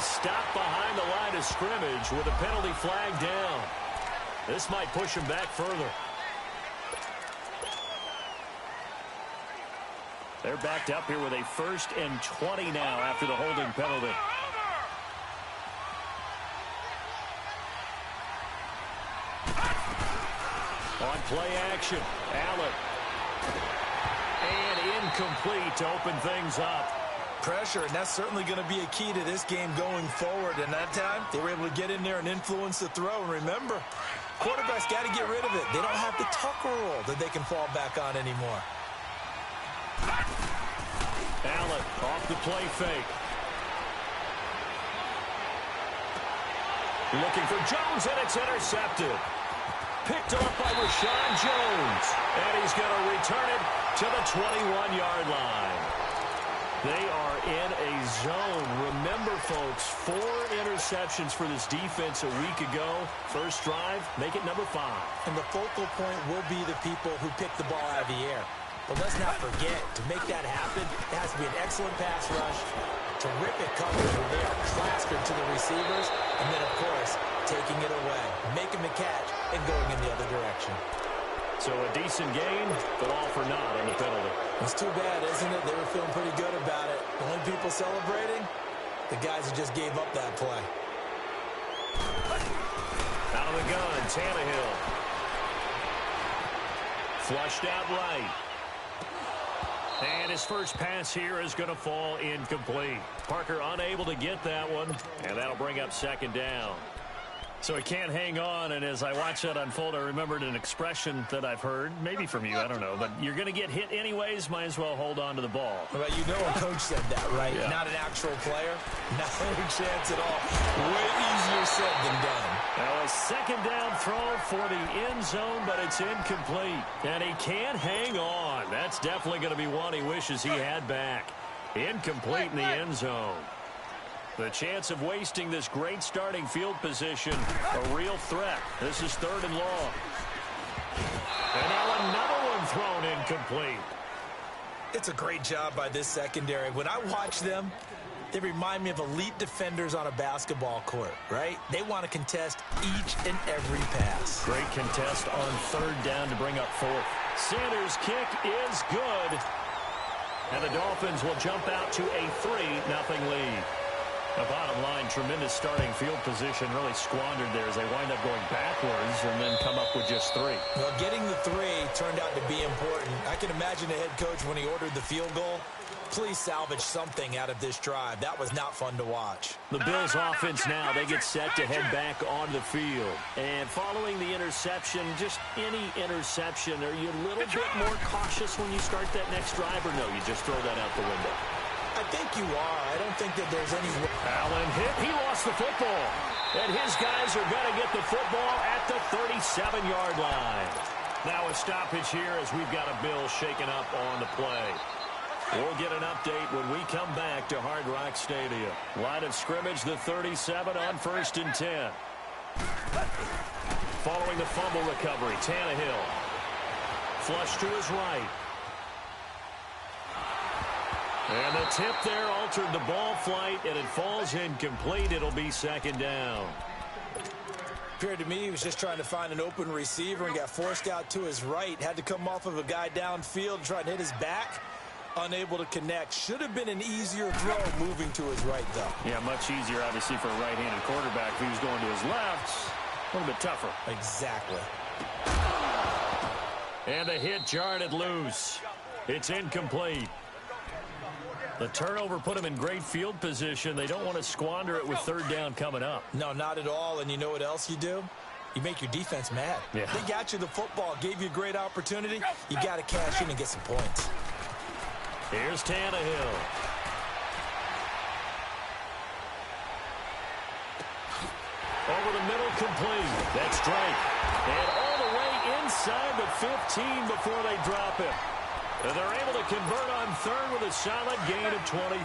stopped behind the line of scrimmage with a penalty flag down. This might push him back further. They're backed up here with a 1st and 20 now after the holding penalty. On play action, Allen. And incomplete to open things up. Pressure, and that's certainly going to be a key to this game going forward. And that time, they were able to get in there and influence the throw. And remember, quarterbacks got to get rid of it. They don't have the tucker roll that they can fall back on anymore. Allen off the play fake. Looking for Jones, and it's intercepted. Picked off by Rashawn Jones. And he's going to return it to the 21-yard line. They are in a zone. Remember, folks, 4 interceptions for this defense a week ago. First drive, make it number 5. And the focal point will be the people who pick the ball out of the air. But let's not forget, to make that happen, it has to be an excellent pass rush, terrific coverage where they are plastered to the receivers, and then, of course, taking it away, making the catch, and going in the other direction. So a decent game, but all for naught on the penalty. It's too bad, isn't it? They were feeling pretty good about it. The only people celebrating, the guys who just gave up that play. Out of the gun, Tannehill. Flushed out right. And his first pass here is going to fall incomplete. Parker unable to get that one, and that'll bring up 2nd down. So he can't hang on, and as I watch that unfold, I remembered an expression that I've heard, maybe from you, I don't know, but you're going to get hit anyways, might as well hold on to the ball. Well, you know a coach said that, right? Yeah. Not an actual player. Not any chance at all. Way easier said than done. Now a 2nd down throw for the end zone, but it's incomplete. And he can't hang on. That's definitely going to be one he wishes he had back. Incomplete in the end zone. The chance of wasting this great starting field position, a real threat. This is 3rd and long. And now another one thrown incomplete. It's a great job by this secondary. When I watch them, they remind me of elite defenders on a basketball court, right? They want to contest each and every pass. Great contest on 3rd down to bring up 4th. Sanders' kick is good. And the Dolphins will jump out to a 3-0 lead. The bottom line, tremendous starting field position, really squandered there as they wind up going backwards and then come up with just 3. Well, getting the 3 turned out to be important. I can imagine the head coach when he ordered the field goal. Please salvage something out of this drive. That was not fun to watch. The Bills offense now, they get set to head back on the field. And following the interception, just any interception, are you a little bit more cautious when you start that next drive, or no, you just throw that out the window? I think you are. I don't think that there's any... Allen hit. He lost the football. And his guys are going to get the football at the 37-yard line. Now a stoppage here as we've got a Bill shaken up on the play. We'll get an update when we come back to Hard Rock Stadium. Line of scrimmage, the 37 on 1st and 10. Following the fumble recovery, Tannehill. Flush to his right. And the tip there altered the ball flight, and it falls incomplete. It'll be 2nd down. Appeared to me he was just trying to find an open receiver and got forced out to his right. Had to come off of a guy downfield, try to hit his back. Unable to connect. Should have been an easier throw moving to his right, though. Yeah, much easier, obviously, for a right-handed quarterback. If he was going to his left, a little bit tougher. Exactly. And the hit jarred it loose. It's incomplete. The turnover put him in great field position. They don't want to squander it with 3rd down coming up. No, not at all. And you know what else you do? You make your defense mad. Yeah. They got you the football, gave you a great opportunity. You got to cash in and get some points. Here's Tannehill. Over the middle, complete. That's Drake. And all the way inside the 15 before they drop it. And they're able to convert on 3rd with a solid gain of 23.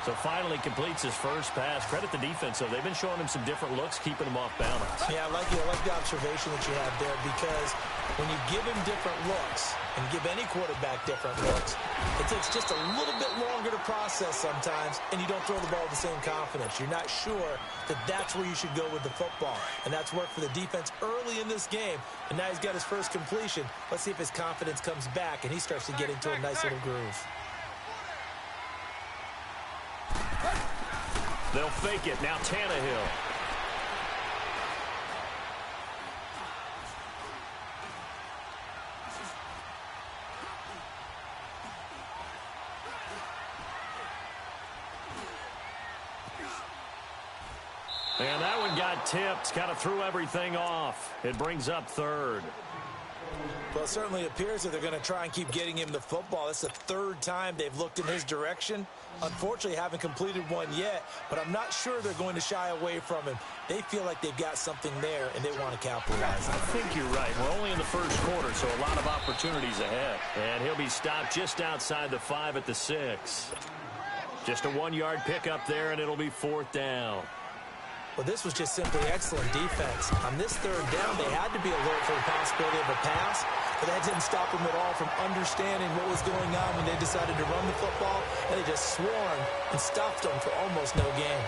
So finally completes his first pass. Credit the defense, though. They've been showing him some different looks, keeping him off balance. Yeah, I like the observation that you have there, because when you give him different looks and give any quarterback different looks, it takes just a little bit longer to process sometimes, and you don't throw the ball with the same confidence. You're not sure that that's where you should go with the football, and that's worked for the defense early in this game, and now he's got his first completion. Let's see if his confidence comes back and he starts to get into a nice little groove. They'll fake it. Now Tannehill. And that one got tipped. Kind of threw everything off. It brings up third. Well, it certainly appears that they're going to try and keep getting him the football. That's the third time they've looked in his direction. Unfortunately, haven't completed one yet, but I'm not sure they're going to shy away from him. They feel like they've got something there, and they want to capitalize on it. I think you're right. We're only in the first quarter, so a lot of opportunities ahead. And he'll be stopped just outside the 5 at the 6. Just a 1-yard pickup there, and it'll be 4th down. Well, this was just simply excellent defense. On this third down, they had to be alert for the possibility of a pass, but that didn't stop them at all from understanding what was going on when they decided to run the football, and they just swarmed and stuffed them for almost no gain.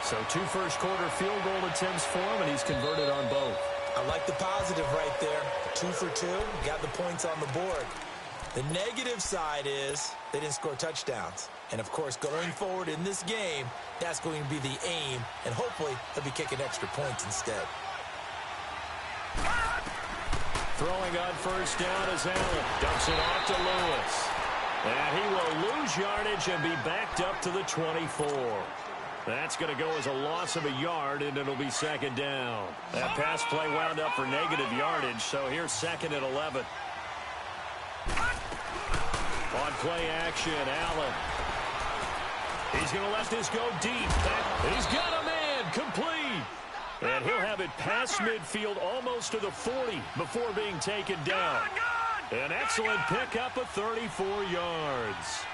So 2 first-quarter field goal attempts for him, and he's converted on both. I like the positive right there. 2 for 2, got the points on the board. The negative side is they didn't score touchdowns. And, of course, going forward in this game, that's going to be the aim, and hopefully they'll be kicking extra points instead. Throwing on first down is Allen. Dumps it off to Lewis. And he will lose yardage and be backed up to the 24. That's going to go as a loss of a yard, and it'll be 2nd down. That pass play wound up for negative yardage, so here's 2nd and 11. On play action, Allen. He's going to let this go deep. He's got a man complete. And he'll have it past midfield almost to the 40 before being taken down. An excellent pickup of 34 yards.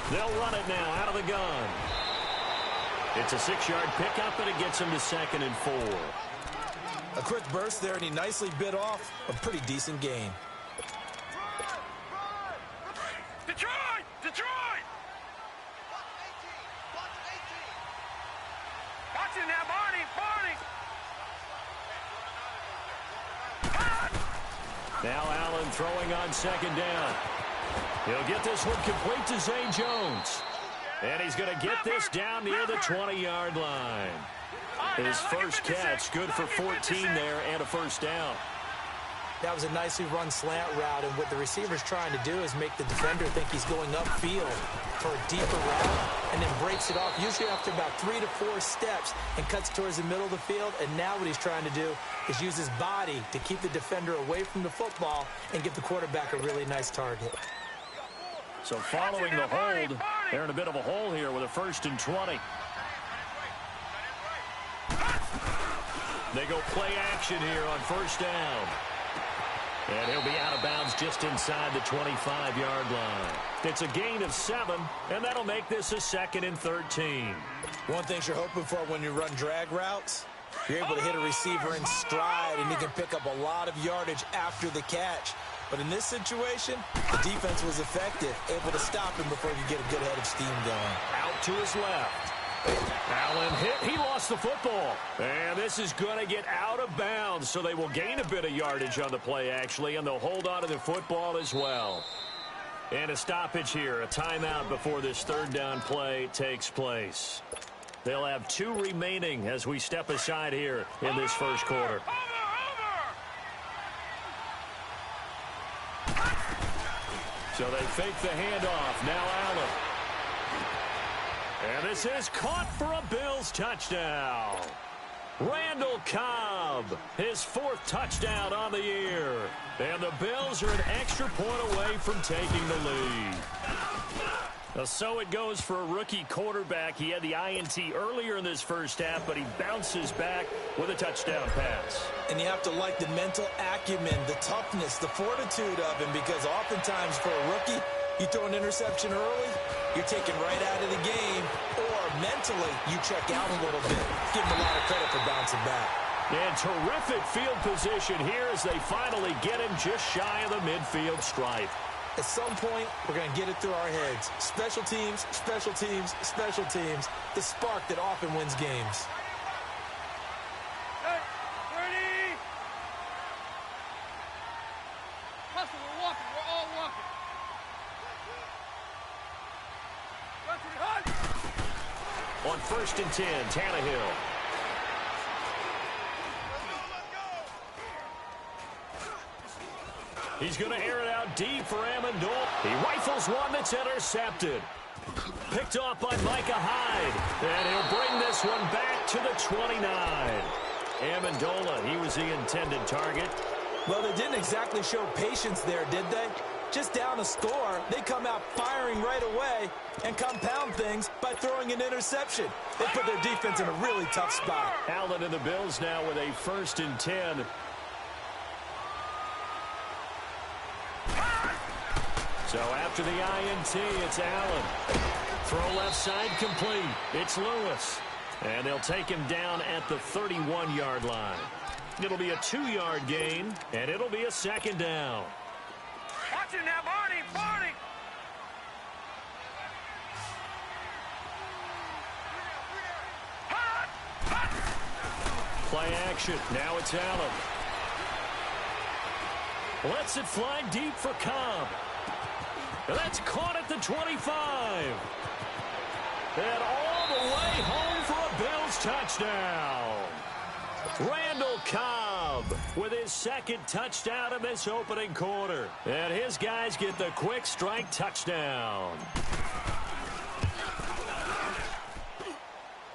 They'll run it now out of the gun. It's a 6-yard pickup, and it gets him to 2nd and 4. A quick burst there, and he nicely bit off a pretty decent gain. Detroit! Detroit! Watch it now, Barney! Barney! Now Allen throwing on 2nd down. He'll get this one complete to Zay Jones. And he's going to get this down near the 20-yard line. His first catch, good for 14 there and a first down. That was a nicely run slant route, and what the receiver's trying to do is make the defender think he's going upfield for a deeper route, and then breaks it off, usually after about 3 to 4 steps, and cuts towards the middle of the field. And now what he's trying to do is use his body to keep the defender away from the football and give the quarterback a really nice target. So following the hold, they're in a bit of a hole here with a 1st and 20. They go play action here on first down. And he'll be out of bounds just inside the 25-yard line. It's a gain of 7, and that'll make this a 2nd and 13. One thing you're hoping for when you run drag routes, you're able to hit a receiver in stride, and he can pick up a lot of yardage after the catch. But in this situation, the defense was effective, able to stop him before he could get a good head of steam going. Out to his left. Allen hit. He lost the football. And this is going to get out of bounds, so they will gain a bit of yardage on the play, actually, and they'll hold on to the football as well. And a stoppage here, a timeout before this 3rd down play takes place. They'll have 2 remaining as we step aside here in this first quarter. So they fake the handoff. Now Allen. And this is caught for a Bills touchdown. Randall Cobb, his 4th touchdown on the year. And the Bills are an extra point away from taking the lead. So it goes for a rookie quarterback. He had the INT earlier in this first half, but he bounces back with a touchdown pass. And you have to like the mental acumen, the toughness, the fortitude of him, because oftentimes for a rookie, You throw an interception early, you're taken right out of the game, or mentally, you check out a little bit. Give him a lot of credit for bouncing back. And terrific field position here as they finally get him just shy of the midfield stripe. At some point, we're going to get it through our heads. Special teams, special teams, special teams. The spark that often wins games. Hey, ready? Hustle, we're walking. We're all walking. On 1st and 10, Tannehill. He's going to air it out deep for Amendola. He rifles one that's intercepted. Picked off by Micah Hyde. And he'll bring this one back to the 29. Amendola, he was the intended target. Well, they didn't exactly show patience there, did they? Just down a score, they come out firing right away and compound things by throwing an interception. They put their defense in a really tough spot. Allen and the Bills now with a 1st and 10. So after the INT, it's Allen. Throw left side complete. It's Lewis. And they'll take him down at the 31-yard line. It'll be a 2-yard gain, and it'll be a 2nd down. Watch it now, Barney, Barney. Play action. Now it's Allen. Lets it fly deep for Cobb. That's caught at the 25. And all the way home for a Bills touchdown. Randall Cobb with his 2nd touchdown in this opening quarter. And his guys get the quick strike touchdown.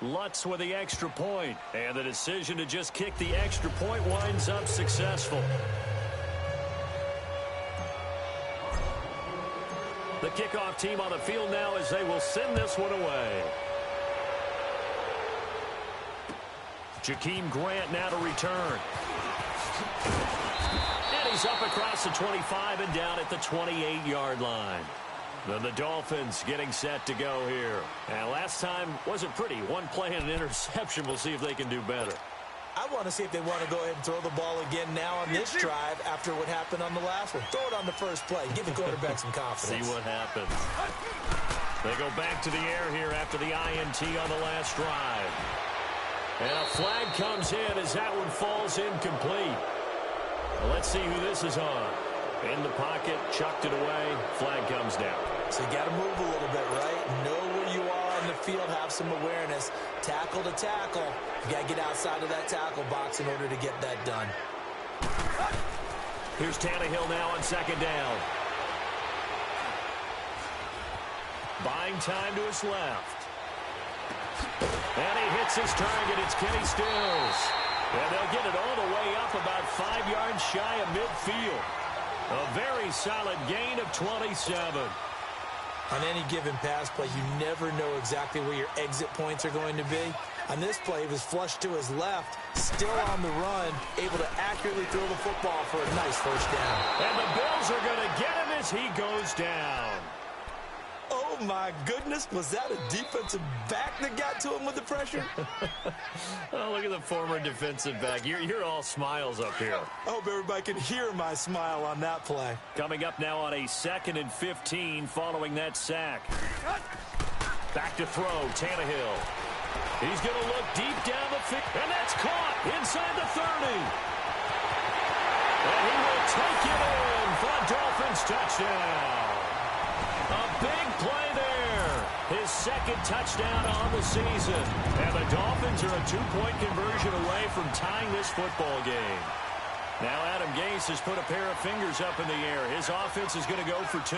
Lutz with the extra point. And the decision to just kick the extra point winds up successful. The kickoff team on the field now as they will send this one away. Jakeem Grant now to return. And he's up across the 25 and down at the 28-yard line. Then the Dolphins getting set to go here. And last time wasn't pretty. One play and an interception. We'll see if they can do better. I want to see if they want to go ahead and throw the ball again now on this drive after what happened on the last one. Throw it on the first play. Give the quarterback some confidence. See what happens. They go back to the air here after the INT on the last drive. And a flag comes in as that one falls incomplete. Well, let's see who this is on. In the pocket, chucked it away. Flag comes down. So you got to move a little bit, right? Know where you are on the field. Have some awareness. Tackle to tackle. You got to get outside of that tackle box in order to get that done. Here's Tannehill now on 2nd down. Buying time to his left. And he hits his target. It's Kenny Stills. And they'll get it all the way up about 5 yards shy of midfield. A very solid gain of 27. On any given pass play, you never know exactly where your exit points are going to be. On this play, he was flushed to his left, still on the run, able to accurately throw the football for a nice 1st down. And the Bills are going to get him as he goes down. Oh, my goodness. Was that a defensive back that got to him with the pressure? Oh, look at the former defensive back. You're all smiles up here. I hope everybody can hear my smile on that play. Coming up now on a 2nd and 15 following that sack. Back to throw, Tannehill. He's going to look deep down the field, and that's caught inside the 30. And he will take it in for a Dolphins touchdown. A big play there. His 2nd touchdown on the season. And the Dolphins are a 2-point conversion away from tying this football game. Now Adam Gase has put a pair of fingers up in the air. His offense is going to go for 2.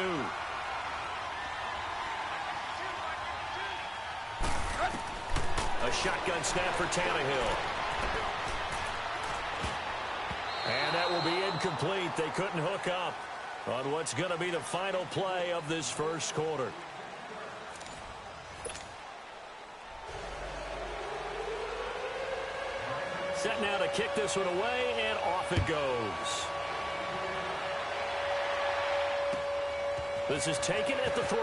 A shotgun snap for Tannehill. And that will be incomplete. They couldn't hook up on what's going to be the final play of this 1st quarter. Set now to kick this one away, and off it goes. This is taken at the 3.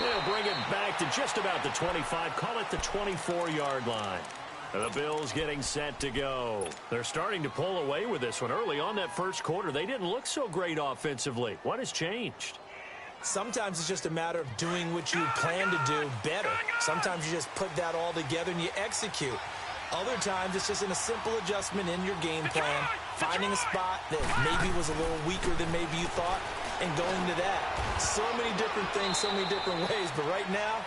They'll bring it back to just about the 25. Call it the 24-yard line. The Bills getting set to go. They're starting to pull away with this one. Early on that first quarter, they didn't look so great offensively. What has changed? Sometimes it's just a matter of doing what you plan to do better. Sometimes you just put that all together and you execute. Other times it's just in a simple adjustment in your game plan, finding a spot that maybe was a little weaker than maybe you thought, and going to that. So many different things, so many different ways, but right now,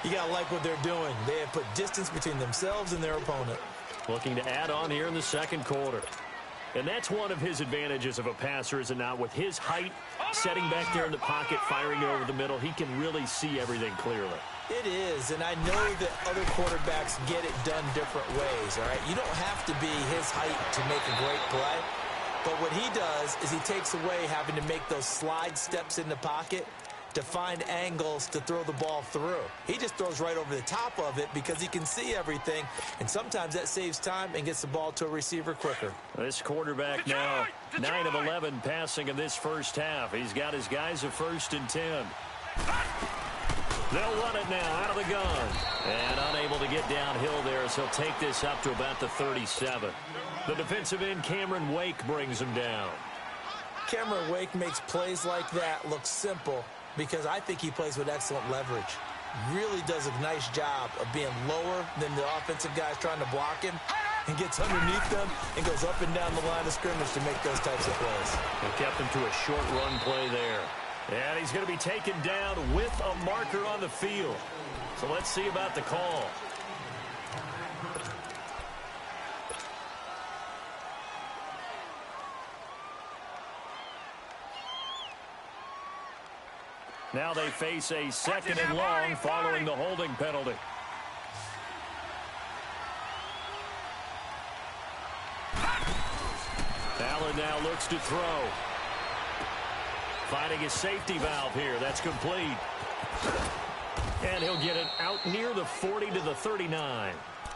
you got to like what they're doing. They have put distance between themselves and their opponent. Looking to add on here in the second quarter. And that's one of his advantages of a passer, is it not? With his height, setting back there in the pocket, firing it over the middle, he can really see everything clearly. It is, and I know that other quarterbacks get it done different ways, all right? You don't have to be his height to make a great play, but what he does is he takes away having to make those slide steps in the pocket to find angles to throw the ball through. He just throws right over the top of it because he can see everything, and sometimes that saves time and gets the ball to a receiver quicker. This quarterback now, 9 of 11 passing in this first half. He's got his guys a 1st and 10. They'll run it now out of the gun. And unable to get downhill there as he'll take this up to about the 37. The defensive end, Cameron Wake, brings him down. Cameron Wake makes plays like that look simple because I think he plays with excellent leverage. Really does a nice job of being lower than the offensive guys trying to block him, and gets underneath them and goes up and down the line of scrimmage to make those types of plays. They kept him to a short run play there. And he's going to be taken down with a marker on the field. So let's see about the call. Now they face a 2nd and long following the holding penalty. Allen now looks to throw. Finding his safety valve here. That's complete. And he'll get it out near the 40 to the 39.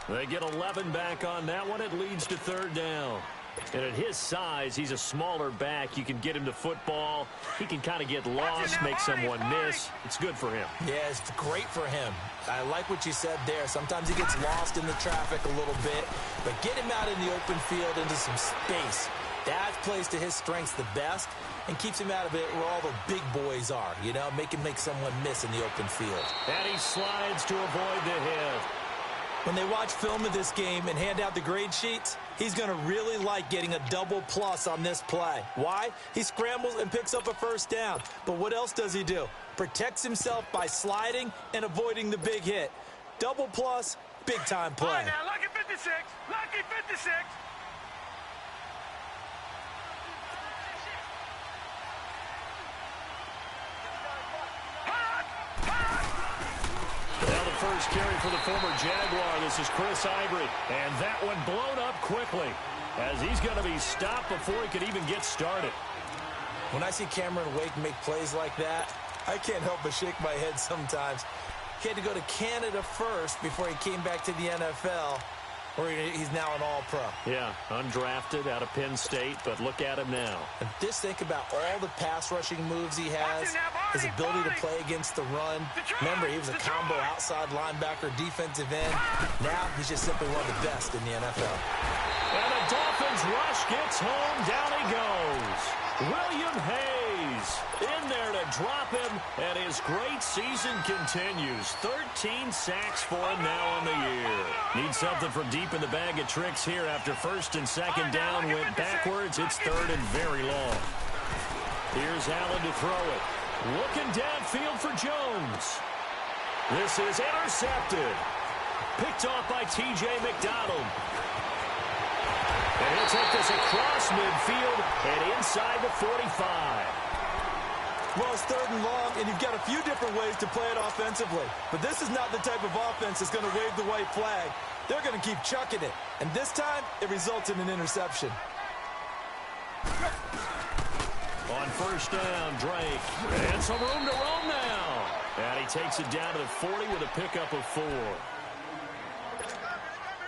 They get 11 back on that one. It leads to 3rd down. And at his size, he's a smaller back. You can get him to football. He can kind of get lost, make someone miss. It's good for him. Yeah, it's great for him. I like what you said there. Sometimes he gets lost in the traffic a little bit. But get him out in the open field into some space. That plays to his strengths the best and keeps him out of it where all the big boys are, you know, make someone miss in the open field. And he slides to avoid the hit. When they watch film of this game and hand out the grade sheets, he's going to really like getting a double plus on this play. Why? He scrambles and picks up a 1st down. But what else does he do? Protects himself by sliding and avoiding the big hit. Double plus, big-time play. All right, now, lucky 56. Lucky 56. First carry for the former Jaguar. This is Chris Ivory. And that one blown up quickly as he's going to be stopped before he could even get started. When I see Cameron Wake make plays like that, I can't help but shake my head sometimes. He had to go to Canada first before he came back to the NFL, where he's now an all-pro. Yeah, undrafted out of Penn State, but look at him now. And just think about all the pass-rushing moves he has, his ability to play against the run. Remember, he was a combo outside linebacker, defensive end. Now he's just simply one of the best in the NFL. And the Dolphins rush gets home. Down he goes. William Hayes in there to drop him, and his great season continues. 13 sacks for him now on the year. Needs something from deep in the bag of tricks here after 1st and 2nd down went backwards. It's 3rd and very long. Here's Allen to throw it. Looking downfield for Jones. This is intercepted. Picked off by T.J. McDonald. And he'll take this across midfield and inside the 45. Well, it's 3rd and long, and you've got a few different ways to play it offensively. But this is not the type of offense that's going to wave the white flag. They're going to keep chucking it. And this time, it results in an interception. On 1st down, Drake. And some room to roam now. And he takes it down to the 40 with a pickup of 4.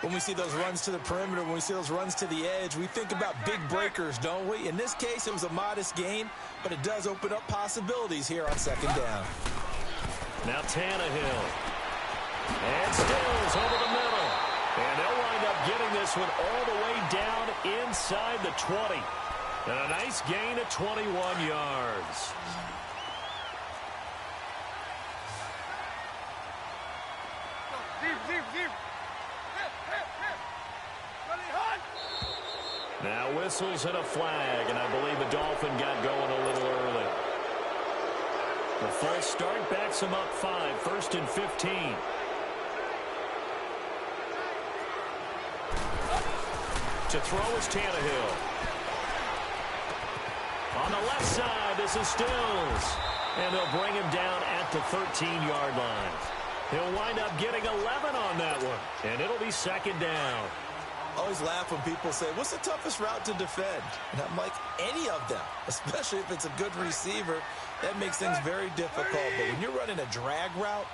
When we see those runs to the perimeter, when we see those runs to the edge, we think about big breakers, don't we? In this case, it was a modest gain, but it does open up possibilities here on second down. Now Tannehill. And Stills over the middle. And they'll wind up getting this one all the way down inside the 20. And a nice gain of 21 yards. Now whistles and a flag, and I believe the Dolphin got going a little early. The false start backs him up 5, 1st and 15. To throw is Tannehill. On the left side, this is Stills. And they'll bring him down at the 13-yard line. He'll wind up getting 11 on that one, and it'll be second down. I always laugh when people say, what's the toughest route to defend? And I'm like, any of them, especially if it's a good receiver. That makes things very difficult. But when you're running a drag route,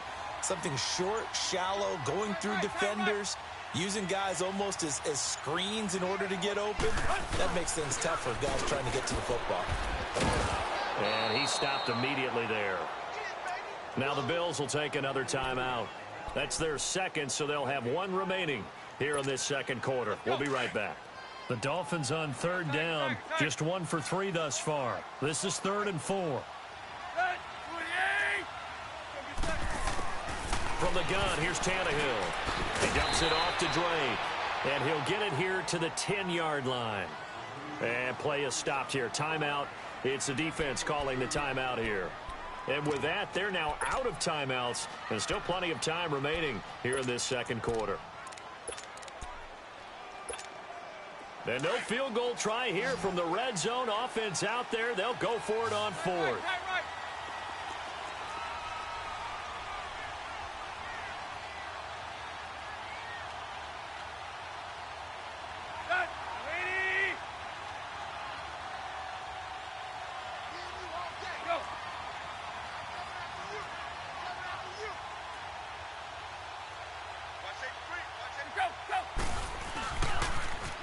something short, shallow, going through defenders, using guys almost as screens in order to get open, that makes things tough for guys trying to get to the football. And he stopped immediately there. Now the Bills will take another timeout. That's their second, so they'll have one remaining here in this second quarter. We'll be right back. The Dolphins on third down, just 1 for 3 thus far. This is 3rd and 4. From the gun, here's Tannehill. He dumps it off to Drake, and he'll get it here to the 10-yard line. And play is stopped here. Timeout. It's the defense calling the timeout here. And with that, they're now out of timeouts, and still plenty of time remaining here in this second quarter. And no field goal try here from the red zone offense out there. They'll go for it on 4th.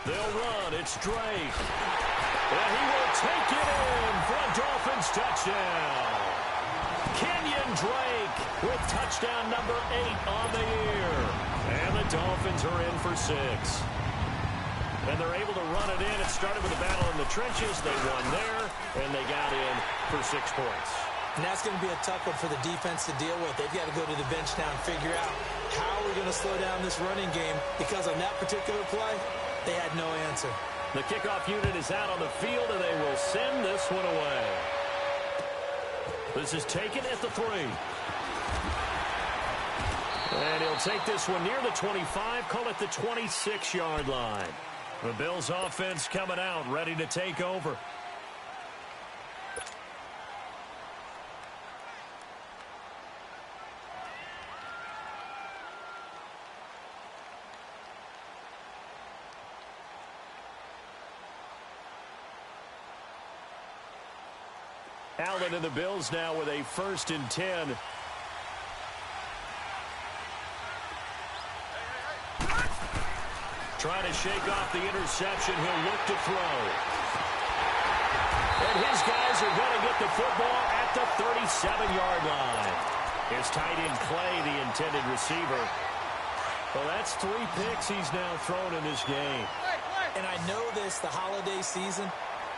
They'll run. It's Drake. And he will take it in for a Dolphins touchdown. Kenyon Drake with touchdown number 8 on the year. And the Dolphins are in for 6. And they're able to run it in. It started with a battle in the trenches. They won there, and they got in for 6 points. And that's going to be a tough one for the defense to deal with. They've got to go to the bench now and figure out how we're going to slow down this running game, because on that particular play, they had no answer. The kickoff unit is out on the field, and they will send this one away. This is taken at the 3. And he'll take this one near the 25, call it the 26-yard line. The Bills offense coming out, ready to take over. Allen and the Bills now with a 1st and 10. Trying to shake off the interception. He'll look to throw. And his guys are going to get the football at the 37-yard line. His tight end Clay, the intended receiver. Well, that's 3 picks he's now thrown in this game. And I know this, the holiday season,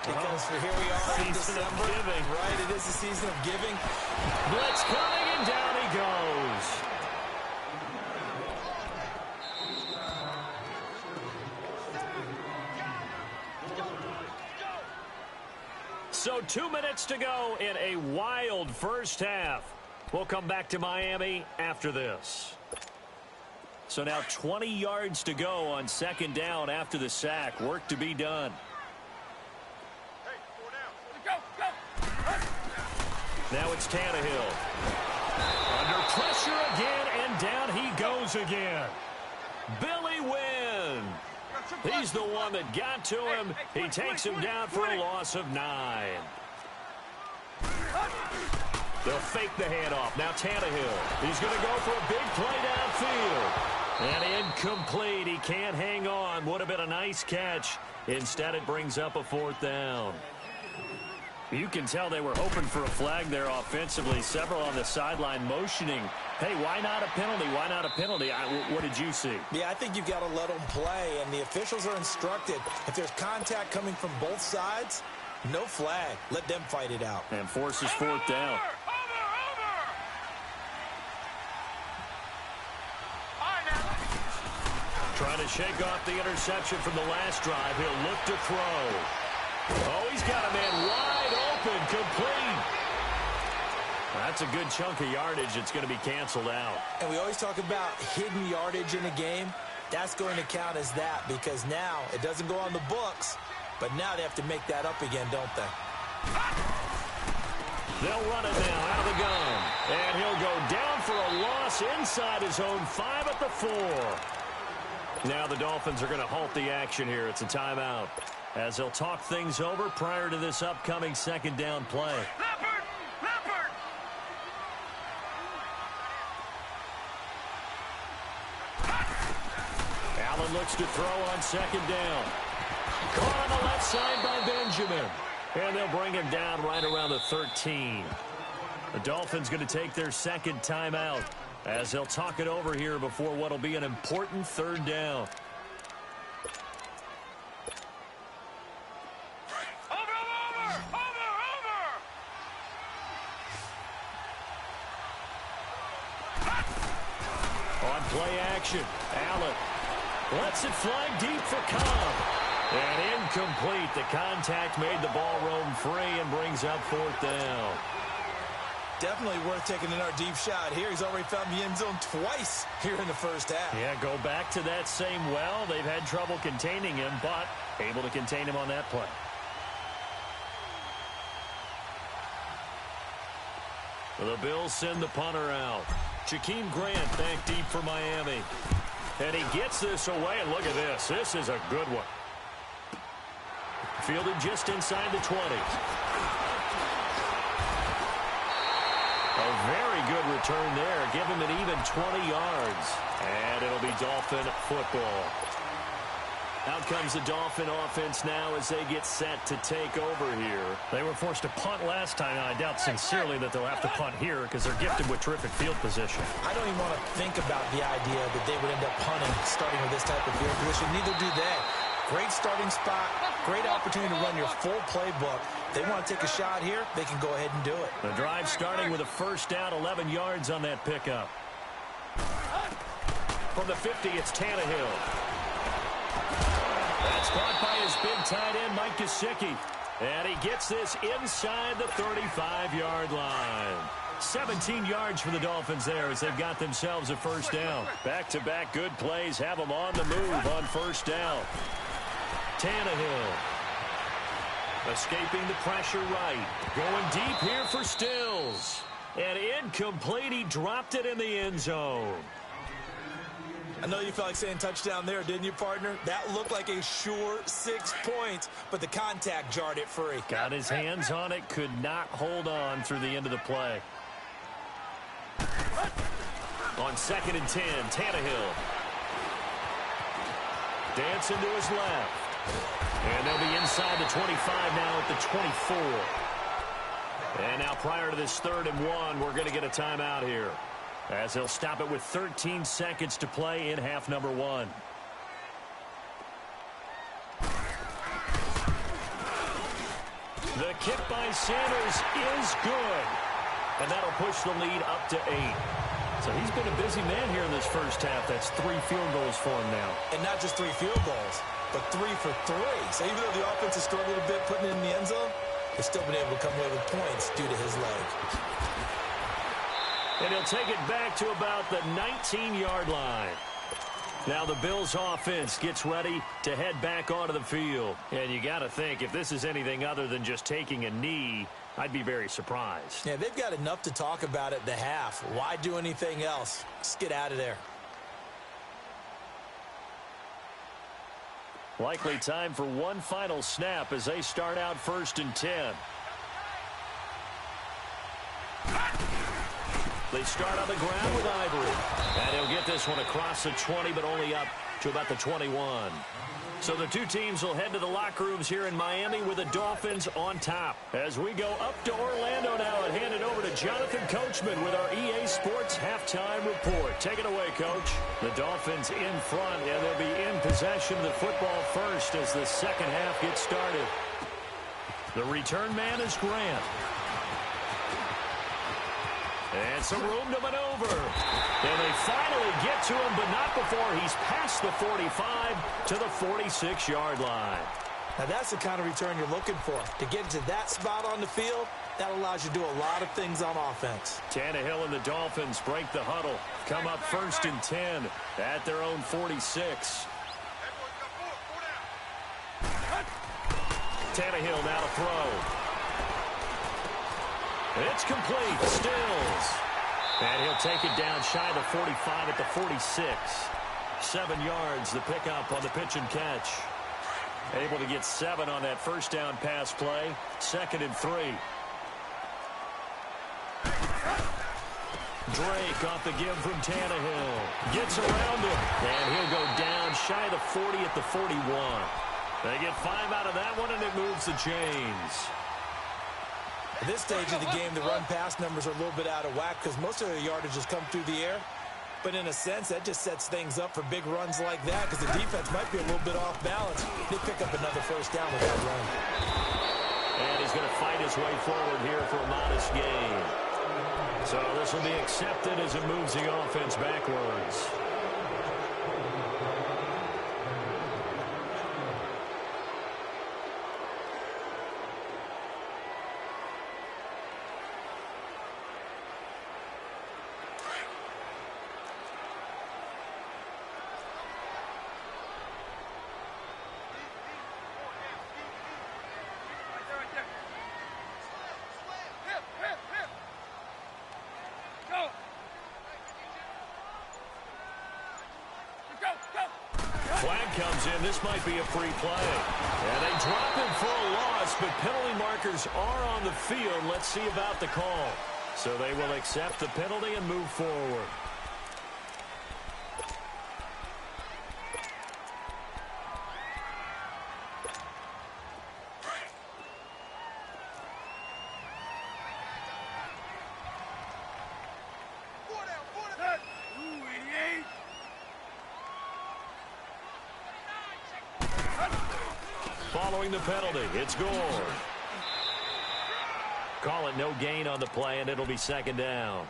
because for here we are in December. Right, it is the season of giving. Blitz coming, and down he goes. So 2 minutes to go in a wild first half. We'll come back to Miami after this. So now 20 yards to go on second down after the sack. Work to be done. Now it's Tannehill. Under pressure again, and down he goes again. Billy Wynn. He's the one that got to him. He takes him down for a loss of 9. They'll fake the handoff. Now Tannehill. He's going to go for a big play downfield. And incomplete. He can't hang on. Would have been a nice catch. Instead, it brings up a 4th down. You can tell they were hoping for a flag there offensively. Several on the sideline motioning, hey, why not a penalty? Why not a penalty? What did you see? Yeah, I think you've got to let them play, and the officials are instructed. If there's contact coming from both sides, no flag. Let them fight it out. And forces 4th down. Trying to shake off the interception from the last drive. He'll look to throw. Oh, he's got a man wide open, complete. That's a good chunk of yardage. It's going to be canceled out. And we always talk about hidden yardage in a game. That's going to count as that because now it doesn't go on the books, but now they have to make that up again, don't they? They'll run it now out of the gun. And he'll go down for a loss inside his own 5 at the 4. Now the Dolphins are going to halt the action here. It's a timeout, as they'll talk things over prior to this upcoming 2nd down play. Leopard! Allen looks to throw on 2nd down. Caught on the left side by Benjamin. And they'll bring him down right around the 13. The Dolphins going to take their 2nd timeout, as they'll talk it over here before what will be an important 3rd down. On play action, Allen lets it fly deep for Cobb. And incomplete. The contact made the ball roam free and brings up 4th down. Definitely worth taking in our deep shot here. He's already found the end zone twice here in the first half. Yeah, go back to that same well. They've had trouble containing him, but able to contain him on that play. The Bills send the punter out. Jakeem Grant back deep for Miami. And he gets this away, and look at this. This is a good one. Fielded just inside the 20. A very good return there. Give him an even 20 yards. And it'll be Dolphin football. Out comes the Dolphin offense now as they get set to take over here. They were forced to punt last time, and I doubt sincerely that they'll have to punt here because they're gifted with terrific field position. I don't even want to think about the idea that they would end up punting starting with this type of field position. Neither do they. Great starting spot, great opportunity to run your full playbook. They want to take a shot here, they can go ahead and do it. The drive starting with a 1st down, 11 yards on that pickup. From the 50, it's Tannehill. That's caught by his big tight end, Mike Gesicki. And he gets this inside the 35-yard line. 17 yards for the Dolphins there as they've got themselves a 1st down. Back-to-back good plays have them on the move on 1st down. Tannehill escaping the pressure right. Going deep here for Stills. And incomplete. He dropped it in the end zone. I know you felt like saying touchdown there, didn't you, partner? That looked like a sure 6 points, but the contact jarred it free. Got his hands on it, could not hold on through the end of the play. On 2nd and 10, Tannehill. Dancing to his left. And they'll be inside the 25 now at the 24. And now prior to this 3rd and 1, we're going to get a timeout here, as he'll stop it with 13 seconds to play in half number 1. The kick by Sanders is good. And that'll push the lead up to 8. So he's been a busy man here in this first half. That's 3 field goals for him now. And not just 3 field goals, but 3 for 3. So even though the offense has struggled a bit putting it in the end zone, they've still been able to come away with points due to his leg. And he'll take it back to about the 19-yard line. Now the Bills offense gets ready to head back onto the field. And you got to think, if this is anything other than just taking a knee, I'd be very surprised. Yeah, they've got enough to talk about at the half. Why do anything else? Just get out of there. Likely time for one final snap as they start out 1st and 10. They start on the ground with Ivory. And he'll get this one across the 20, but only up to about the 21. So the two teams will head to the locker rooms here in Miami with the Dolphins on top. As we go up to Orlando now and hand it over to Jonathan Coachman with our EA Sports Halftime Report. Take it away, Coach. The Dolphins in front, and they'll be in possession of the football first as the second half gets started. The return man is Grant. And some room to maneuver. And they finally get to him, but not before he's past the 45 to the 46-yard line. Now, that's the kind of return you're looking for. To get to that spot on the field, that allows you to do a lot of things on offense. Tannehill and the Dolphins break the huddle. Come up 1st and 10 at their own 46. Tannehill now to throw. It's complete. Stills. And he'll take it down shy of the 45 at the 46. 7 yards, the pickup on the pitch and catch. Able to get 7 on that first down pass play. 2nd and 3. Drake off the give from Tannehill. Gets around him. And he'll go down shy of the 40 at the 41. They get 5 out of that one, and it moves the chains. At this stage of the game, the run-pass numbers are a little bit out of whack because most of the yardage has come through the air. But in a sense, that just sets things up for big runs like that because the defense might be a little bit off balance. They pick up another first down with that run. And he's going to fight his way forward here for a modest gain. So this will be accepted as it moves the offense backwards. Flag comes in. This might be a free play. And they drop him for a loss, but penalty markers are on the field. Let's see about the call. So they will accept the penalty and move forward. Following the penalty, it's Gore. Call it no gain on the play, and it'll be 2nd down.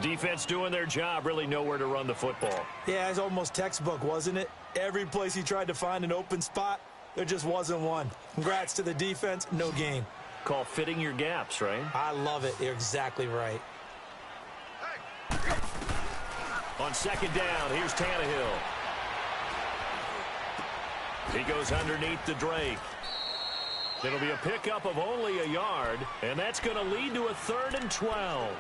Defense doing their job, really nowhere to run the football. Yeah, it's almost textbook, wasn't it? Every place he tried to find an open spot, there just wasn't one. Congrats to the defense, no gain. Call fitting your gaps, right? I love it. You're exactly right. On 2nd down, here's Tannehill. He goes underneath to Drake. It'll be a pickup of only a yard, and that's going to lead to a 3rd and 12.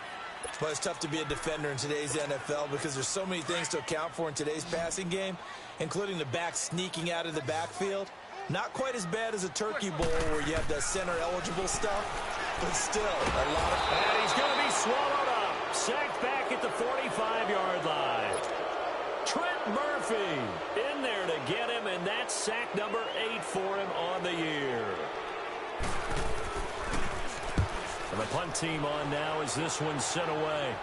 Well, it's tough to be a defender in today's NFL because there's so many things to account for in today's passing game, including the back sneaking out of the backfield. Not quite as bad as a turkey bowl where you have the center-eligible stuff, but still a lot of... And he's going to be swallowed up. Sacked back at the 45-yard line. Trent Murphy in there to get him, and that's sack number 8 for him on the year. And the punt team on now as this one's sent away.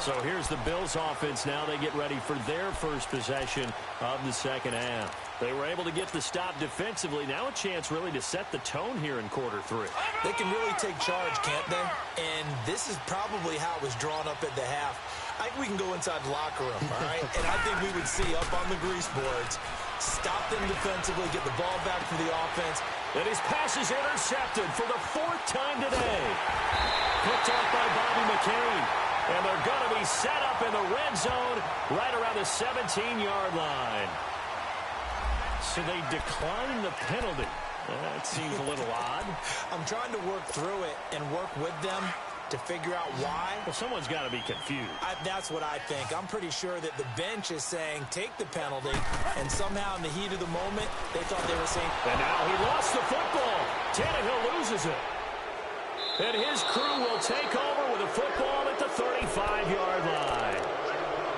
So here's the Bills offense now. They get ready for their first possession of the second half. They were able to get the stop defensively. Now a chance really to set the tone here in quarter 3. They can really take charge, can't they? And this is probably how it was drawn up at the half. I think we can go inside the locker room, all right? And I think we would see up on the grease boards, stop them defensively, get the ball back for the offense. And his pass is intercepted for the 4th time today. Picked off by Bobby McCain. And they're going to be set up in the red zone right around the 17-yard line. So they decline the penalty. That seems a little odd. I'm trying to work through it and work with them to figure out why. Well, someone's got to be confused. That's what I think. I'm pretty sure that the bench is saying take the penalty, and somehow in the heat of the moment, they thought they were saying... And now he lost the football. Tannehill loses it. And his crew will take over with a football at the 35-yard line.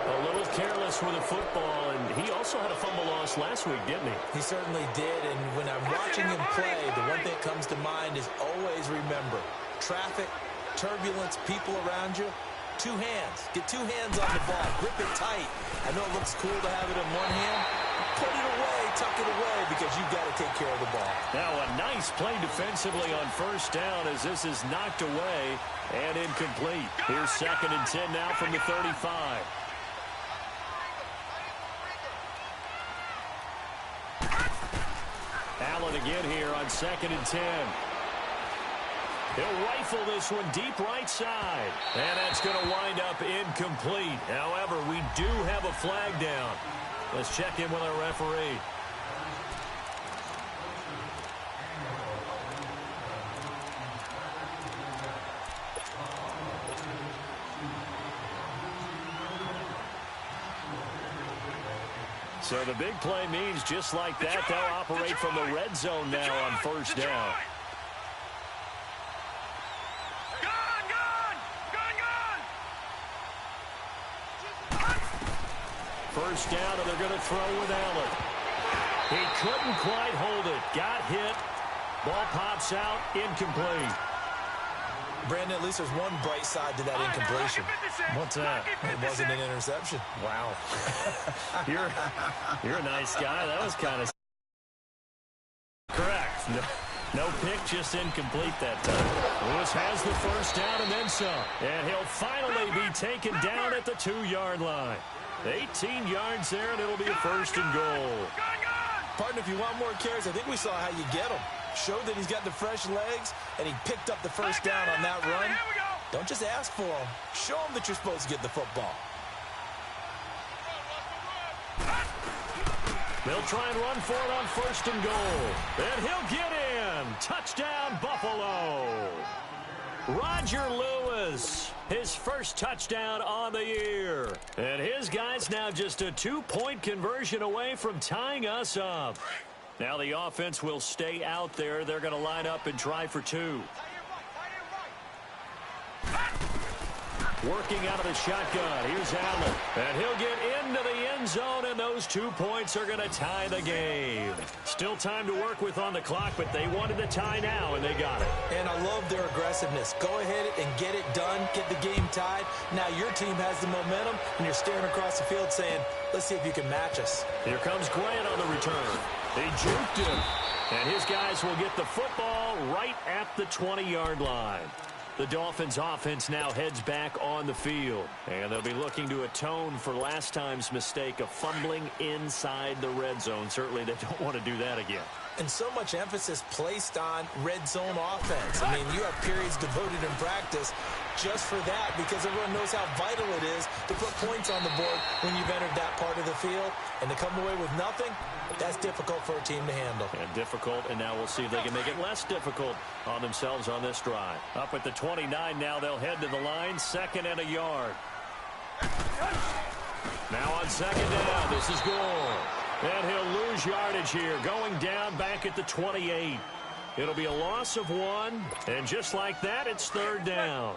A little careless with a football, and he also had a fumble loss last week, didn't he? He certainly did, and when I'm watching him play, the one thing that comes to mind is always remember, traffic, turbulence, people around you, two hands. Get two hands on the ball. Grip it tight. I know it looks cool to have it in one hand. Put it away, tuck it away, because you've got to take care of the ball. Now a nice play defensively on first down as this is knocked away and incomplete. Here's 2nd and 10 now from the 35. Allen again here on 2nd and 10. He'll rifle this one deep right side. And that's going to wind up incomplete. However, we do have a flag down. Let's check in with our referee. So the big play means just like that, they'll operate from the red zone now on first down. First down, and they're going to throw with Allen. He couldn't quite hold it. Got hit. Ball pops out. Incomplete. Brandon, at least there's one bright side to that incompletion. What's that? It wasn't an interception. Wow. You're a nice guy. That was kind of correct. No pick, just incomplete that time. Lewis has the first down and then some. And he'll finally be taken down at the 2-yard line. 18 yards there, and it'll be a 1st and goal. Partner, if you want more carries, I think we saw how you get him. Showed that he's got the fresh legs, and he picked up the first down on that run. Don't just ask for him. Show him that you're supposed to get the football. They'll try and run for it on 1st and goal. And he'll get in. Touchdown, Buffalo. Roger Lewis, his first touchdown on the year. And his guys now just a 2-point conversion away from tying us up. Now the offense will stay out there. They're going to line up and try for 2. Working out of the shotgun. Here's Allen. And he'll get into the end zone, and those 2 points are going to tie the game. Still time to work with on the clock, but they wanted the tie now, and they got it. And I love their aggressiveness. Go ahead and get it done. Get the game tied. Now your team has the momentum, and you're staring across the field saying, let's see if you can match us. Here comes Grant on the return. He juked him. And his guys will get the football right at the 20-yard line. The Dolphins offense now heads back on the field. And they'll be looking to atone for last time's mistake of fumbling inside the red zone. Certainly they don't want to do that again. And so much emphasis placed on red zone offense. I mean, you have periods devoted in practice just for that because everyone knows how vital it is to put points on the board when you've entered that part of the field. And to come away with nothing, that's difficult for a team to handle. And difficult, and now we'll see if they can make it less difficult on themselves on this drive. Up at the 29 now, they'll head to the line, 2nd and a yard. Now on 2nd down, this is Gore. And he'll lose yardage here, going down back at the 28. It'll be a loss of 1, and just like that, it's 3rd down.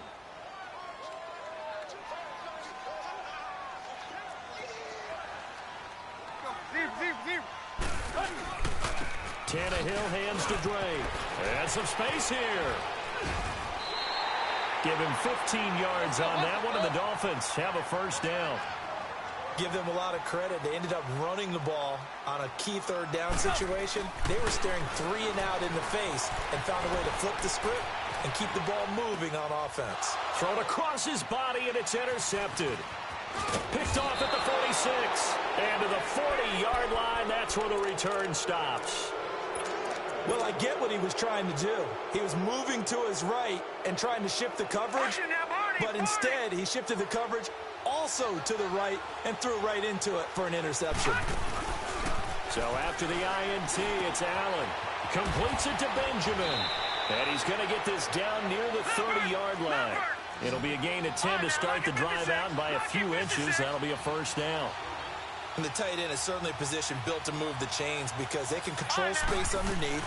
Tannehill hands to Drake. And some space here. Give him 15 yards on that one, and the Dolphins have a first down. Give them a lot of credit. They ended up running the ball on a key 3rd down situation. They were staring 3 and out in the face and found a way to flip the script and keep the ball moving on offense. Thrown across his body, and it's intercepted. Picked off at the 46. And to the 40-yard line, that's where the return stops. Well, I get what he was trying to do. He was moving to his right and trying to shift the coverage, but instead he shifted the coverage also to the right and threw right into it for an interception. So after the INT, it's Allen. Completes it to Benjamin. And he's going to get this down near the 30-yard line. It'll be a gain of 10 to start the drive out, and by a few inches, that'll be a first down. And the tight end is certainly a position built to move the chains because they can control space underneath.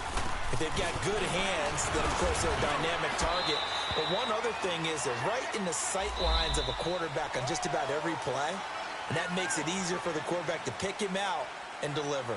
If they've got good hands, then of course they're a dynamic target. But one other thing is they're right in the sight lines of a quarterback on just about every play. And that makes it easier for the quarterback to pick him out and deliver.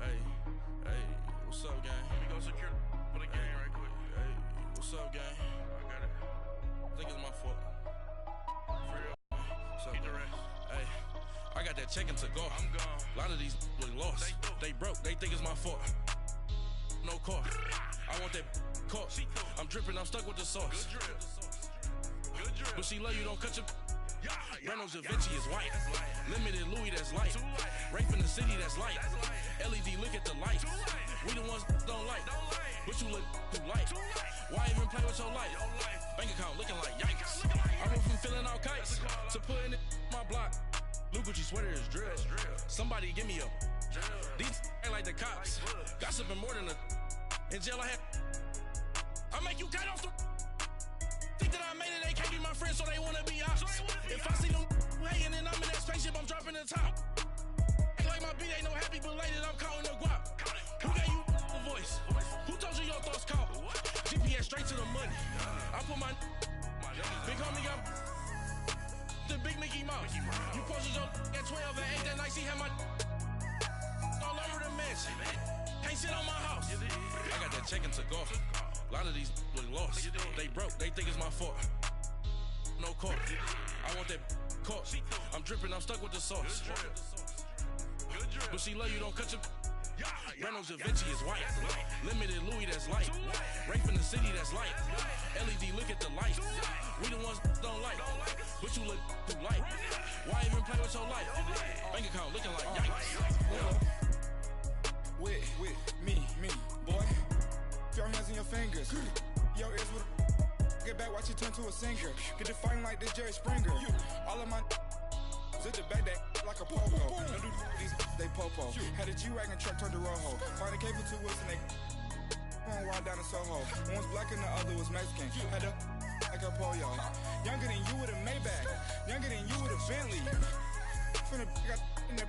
Hey, what's up, gang? Let me go secure for the game right quick. Hey, what's up, gang? I got it. I think it's my fault. For real. What's up, Get the gang? rest. Hey, I got that check-in to go. I'm gone. A lot of these look lost. They broke. They think it's my fault. No car. I want that caught. I'm dripping. I'm stuck with the sauce. Good drip. Good drip. But she love you. Don't cut your. Yeah, Reynolds Da Vinci is white. That's light. Limited Louis, that's light. Too light. Rape in the city, that's light. That's light. LED, look at the light. Too light. We the ones don't like. Don't like. But you look too light. Too light. Why even play with your life? Your life. Bank account looking like yikes. Looking like I went from filling out kites That's a call out. to putting it in my block. Blue Gucci sweater is drill. Drill. Somebody give me a. Drill. These ain't like the cops. Like bullets. Gossiping more than a. In jail I had. I make you cut off the. Think that I made it, they can't be my friends, so they wanna be ops. If I see them hating and I'm in that spaceship, I'm dropping the top. Ain't like my beat, ain't no happy belated, I'm counting the guap. Who gave you a voice? Who told you your thoughts count? GPS straight to the money. I put my big homie got the big Mickey Mouse. You posted your at 12 and 8 that night, she had my all over the mansion. Can't sit on my house. I got that check-in to go. A lot of these look lost. They broke, they think it's my fault. No court. I want that caught. I'm dripping, I'm stuck with the sauce. Good drip. But she love you, don't cut your. Reynolds Da Vinci is white. Limited Louis, that's light. Rape in the city, that's light. LED, look at the light. We the ones don't like. But you look too light. Why even play with your life? Bank account looking like yikes. with me, boy. Your hands and your fingers. Your ears with get back, watch you turn to a singer. Get to fighting like this Jerry Springer. All of my zip the back that like a pogo. Don't do these they popo. Had a G-Wagon truck turned to Rojo. Find a cable 2 wheels and they going wild down in Soho. One was black and the other was Mexican. Had a like a pollo. Younger than you with a Maybach. Younger than you with a Bentley. From the got in the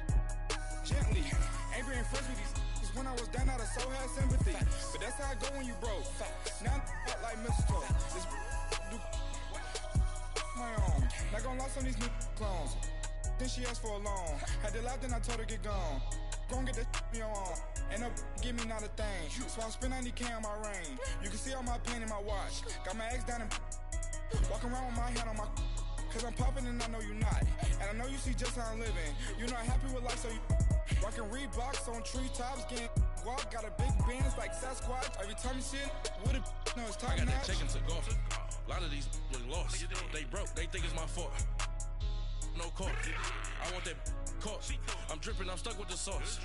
gently. Ain't been friends with these. When I was down, I so had sympathy. But that's how I go when you broke. Now I'm like mistletoe. This do my own. Not gonna lie on these new clones. Then she asked for a loan. Had to laugh, then I told her get gone. Gon' get that me on. Ain't no give me not a thing. So I spend 90K on my ring. You can see all my pain in my watch. Got my ex down and walking around with my hand on my. Cause I'm popping and I know you not. And I know you see just how I'm living. You're not happy with life, so you rockin' Reeboks on treetops, getting guap. Got a big Benz like Sasquatch. Every time you see it, with it, no, it's top I got notch. that chicken to golf. A lot of these look lost. They broke, they think it's my fault. No court. I want that court. I'm dripping, I'm stuck with the sauce.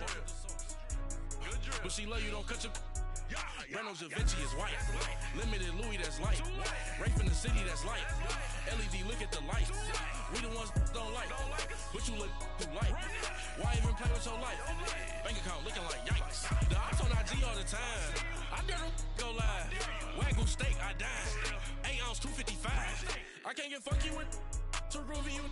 But she love you, don't cut your. Reynolds Da Vinci is white. Limited Louis, that's light. Rape in the city, that's light. LED, look at the light. We the ones don't like. But you look too light. Why even play with your life? Bank account looking like yikes. The ops on IG all the time. I dare them go live. Wagyu steak, I dine. 8 ounce, 255. I can't get fuck you with. Too groovy, you.